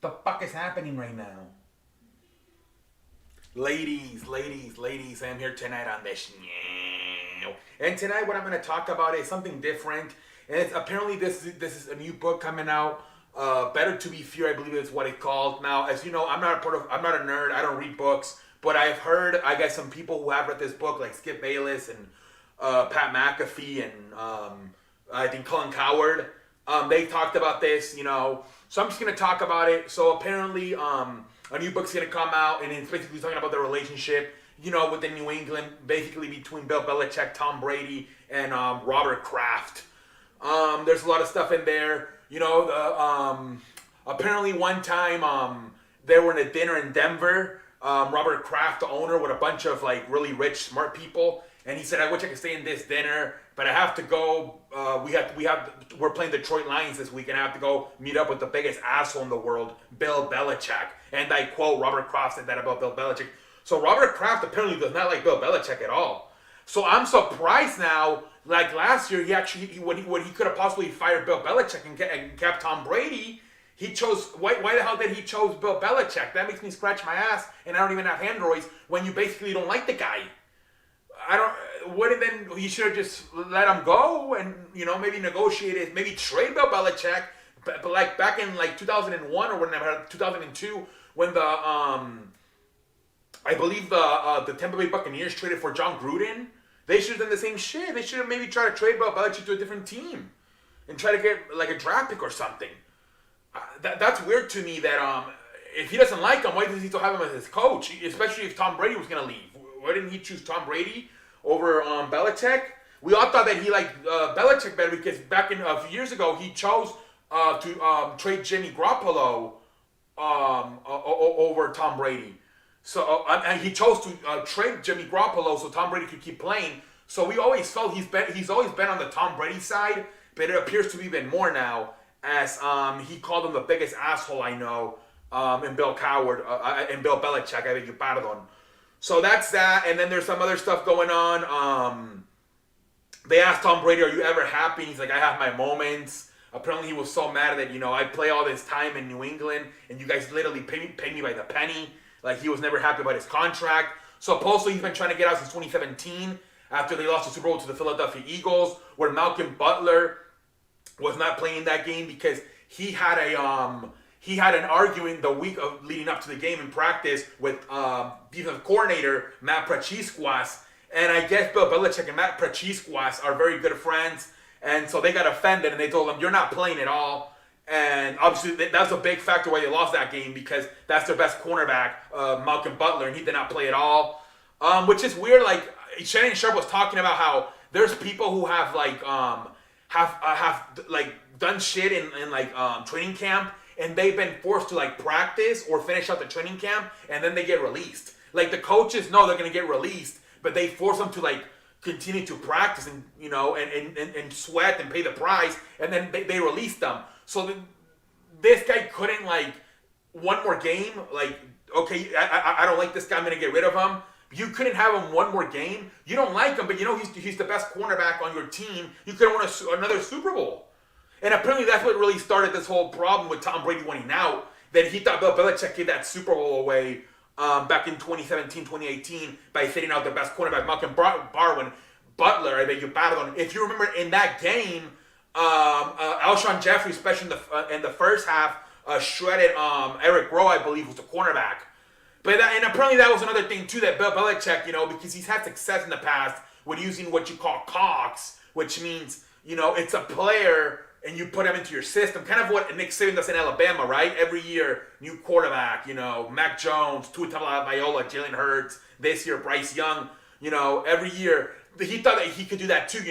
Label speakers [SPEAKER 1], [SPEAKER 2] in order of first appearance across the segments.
[SPEAKER 1] The fuck is happening right now? Ladies, I'm here tonight on this. And tonight, what I'm going to talk about is something different. And it's, apparently, this is a new book coming out. Better to be feared, I believe is what it's called. Now, as you know, I'm not a nerd. I don't read books, but I've heard, I guess, some people who have read this book, like Skip Bayless and Pat McAfee and I think Colin Coward. They talked about this. So I'm just gonna talk about it. So apparently, a new book's gonna come out, and it's basically talking about the relationship, with the New England, basically between Bill Belichick, Tom Brady, and Robert Kraft. There's a lot of stuff in there. Apparently one time they were in a dinner in Denver. Robert Kraft, the owner, with a bunch of like really rich, smart people, and he said, "I wish I could stay in this dinner, but I have to go. We're playing Detroit Lions this week, and I have to go meet up with the biggest asshole in the world, Bill Belichick." And I quote, Robert Kraft said that about Bill Belichick. So Robert Kraft apparently does not like Bill Belichick at all. So I'm surprised now. Like last year, when he could have possibly fired Bill Belichick and kept Tom Brady, he chose. Why the hell did he chose Bill Belichick? That makes me scratch my ass, and I don't even have androids when you basically don't like the guy. I don't. What then? You should have just let him go and maybe negotiate it, maybe trade Bill Belichick. But like back in like 2001 or whenever 2002 when I believe the Tampa Bay Buccaneers traded for John Gruden. They should have done the same shit. They should have maybe tried to trade Bill Belichick to a different team and try to get like a draft pick or something. That's weird to me. That if he doesn't like him, why does he still have him as his coach? Especially if Tom Brady was gonna leave. Why didn't he choose Tom Brady over Belichick? We all thought that he liked Belichick better because back in a few years ago he chose to trade Jimmy Garoppolo over Tom Brady. So and he chose to trade Jimmy Garoppolo so Tom Brady could keep playing. So we always felt he's always been on the Tom Brady side, but it appears to be even more now as he called him the biggest asshole I know, and Bill Coward and Bill Belichick. I beg your pardon. So that's that, and then there's some other stuff going on. They asked Tom Brady, "Are you ever happy?" He's like, "I have my moments." Apparently, he was so mad that I play all this time in New England, and you guys literally pay me by the penny. Like he was never happy about his contract. Supposedly, he's been trying to get out since 2017 after they lost the Super Bowl to the Philadelphia Eagles, where Malcolm Butler was not playing that game because he had an argument the week of leading up to the game in practice with defensive coordinator Matt Patriots, and I guess Bill Belichick and Matt Patriots are very good friends, and so they got offended and they told him, "You're not playing at all." And obviously that's a big factor why they lost that game because that's their best cornerback, Malcolm Butler, and he did not play at all, which is weird. Like Shannon Sharp was talking about how there's people who have like have like done shit in like training camp, and they've been forced to like practice or finish out the training camp, and then they get released. Like the coaches know they're gonna get released, but they force them to like continue to practice and and sweat and pay the price, and then they release them. So this guy couldn't like one more game. Like okay, I don't like this guy. I'm gonna get rid of him. You couldn't have him one more game. You don't like him, but he's the best cornerback on your team. You could have won another Super Bowl. And apparently that's what really started this whole problem with Tom Brady winning out. That he thought Bill Belichick gave that Super Bowl away back in 2017, 2018 by sitting out the best cornerback, Malcolm Butler. I beg your pardon. If you remember in that game, Alshon Jeffrey, especially in the first half, shredded Eric Rowe, I believe, was the cornerback. And apparently that was another thing too that Bill Belichick, because he's had success in the past with using what you call cogs, which means it's a player and you put him into your system, kind of what Nick Saban does in Alabama, right? Every year, new quarterback, Mac Jones, Tua Tagovailoa, Jalen Hurts. This year, Bryce Young. Every year he thought that he could do that too.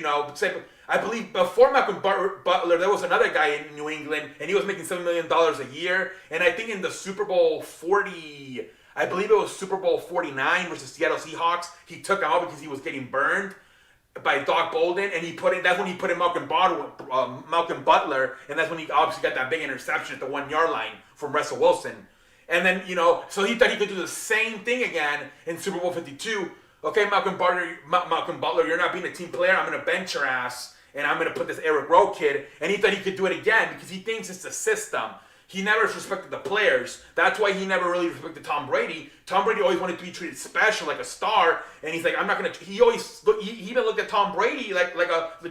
[SPEAKER 1] I believe before Malcolm Butler, there was another guy in New England, and he was making $7 million a year. And I think in the Super Bowl 40, I believe it was Super Bowl 49 versus Seattle Seahawks, he took him out because he was getting burned by Doc Bolden, and that's when he put in Malcolm Butler, and that's when he obviously got that big interception at the 1 yard line from Russell Wilson. And then, so he thought he could do the same thing again in Super Bowl 52. Okay, Malcolm Butler, you're not being a team player. I'm going to bench your ass, and I'm going to put this Eric Rowe kid. And he thought he could do it again because he thinks it's a system. he never respected the players. That's why he never really respected Tom Brady. Tom Brady always wanted to be treated special, like a star, and he's like, I'm not gonna. He even looked at Tom Brady like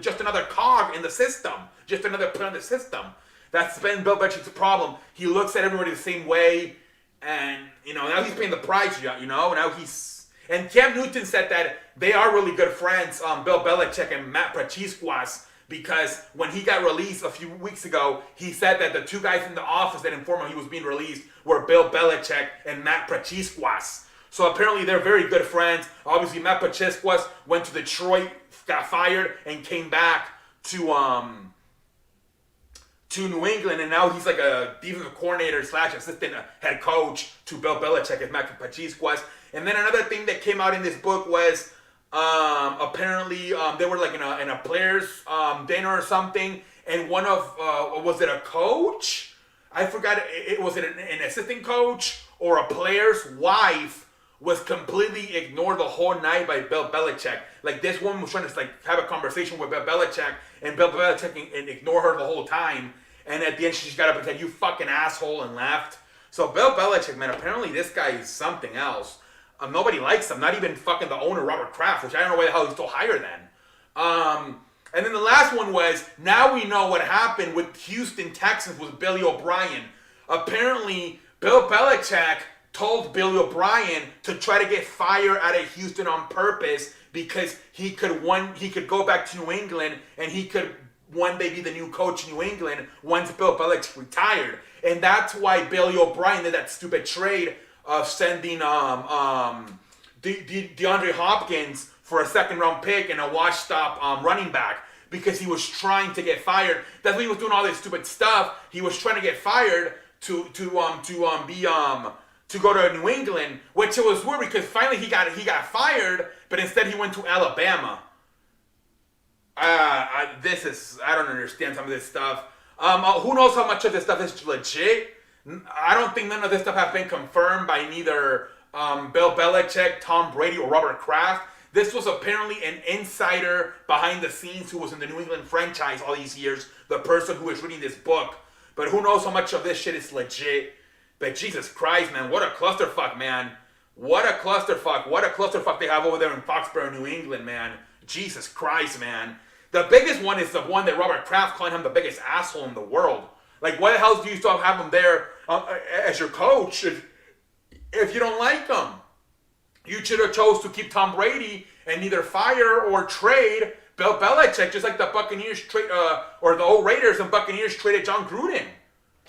[SPEAKER 1] just another cog in the system, just another put on the system. That's been Bill Belichick's problem. He looks at everybody the same way, and now he's paying the price. Now he's. And Cam Newton said that they are really good friends, Bill Belichick and Matt Patriots. Because when he got released a few weeks ago, he said that the two guys in the office that informed him he was being released were Bill Belichick and Matt Patriots. So apparently they're very good friends. Obviously, Matt Patriots went to Detroit, got fired, and came back to New England, and now he's like a defensive coordinator / assistant head coach to Bill Belichick and Matt Patriots. And then another thing that came out in this book was apparently they were like in a players dinner or something, and one of was it a coach? I forgot. Was it an assistant coach or a player's wife was completely ignored the whole night by Bill Belichick. Like this woman was trying to have a conversation with Bill Belichick, and Bill Belichick and ignore her the whole time. And at the end, she just got up and said, "You fucking asshole," and left. So Bill Belichick, man, apparently this guy is something else. Nobody likes him. Not even fucking the owner, Robert Kraft, which I don't know why the hell he's still higher than. And then the last one was, now we know what happened with Houston Texans with Billy O'Brien. Apparently, Bill Belichick told Billy O'Brien to try to get fired out of Houston on purpose because he could go back to New England and he could one day be the new coach in New England once Bill Belichick retired. And that's why Billy O'Brien did that stupid trade of sending DeAndre Hopkins for a second-round pick and a washed-up running back because he was trying to get fired. That's why he was doing all this stupid stuff. He was trying to get fired to go to New England, which it was weird because finally he got fired, but instead he went to Alabama. I don't understand some of this stuff. Who knows how much of this stuff is legit? I don't think none of this stuff has been confirmed by neither Bill Belichick, Tom Brady, or Robert Kraft. This was apparently an insider behind the scenes who was in the New England franchise all these years, the person who is reading this book. But who knows how much of this shit is legit. But Jesus Christ, man, what a clusterfuck, man. What a clusterfuck. What a clusterfuck they have over there in Foxborough, New England, man. Jesus Christ, man. The biggest one is the one that Robert Kraft calling him the biggest asshole in the world. Like, why the hell do you still have him there as your coach if you don't like him? You should have chose to keep Tom Brady and either fire or trade Bill Belichick, just like the Buccaneers trade, or the old Raiders and Buccaneers traded John Gruden.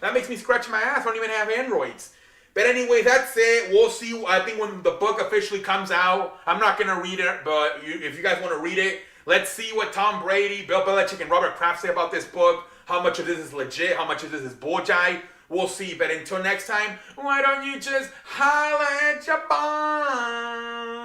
[SPEAKER 1] That makes me scratch my ass. I don't even have androids. But anyway, that's it. We'll see. I think when the book officially comes out, I'm not going to read it, but if you guys want to read it, let's see what Tom Brady, Bill Belichick, and Robert Kraft say about this book. How much of this is legit? How much of this is bullshit? We'll see. But until next time, why don't you just holla at your boss?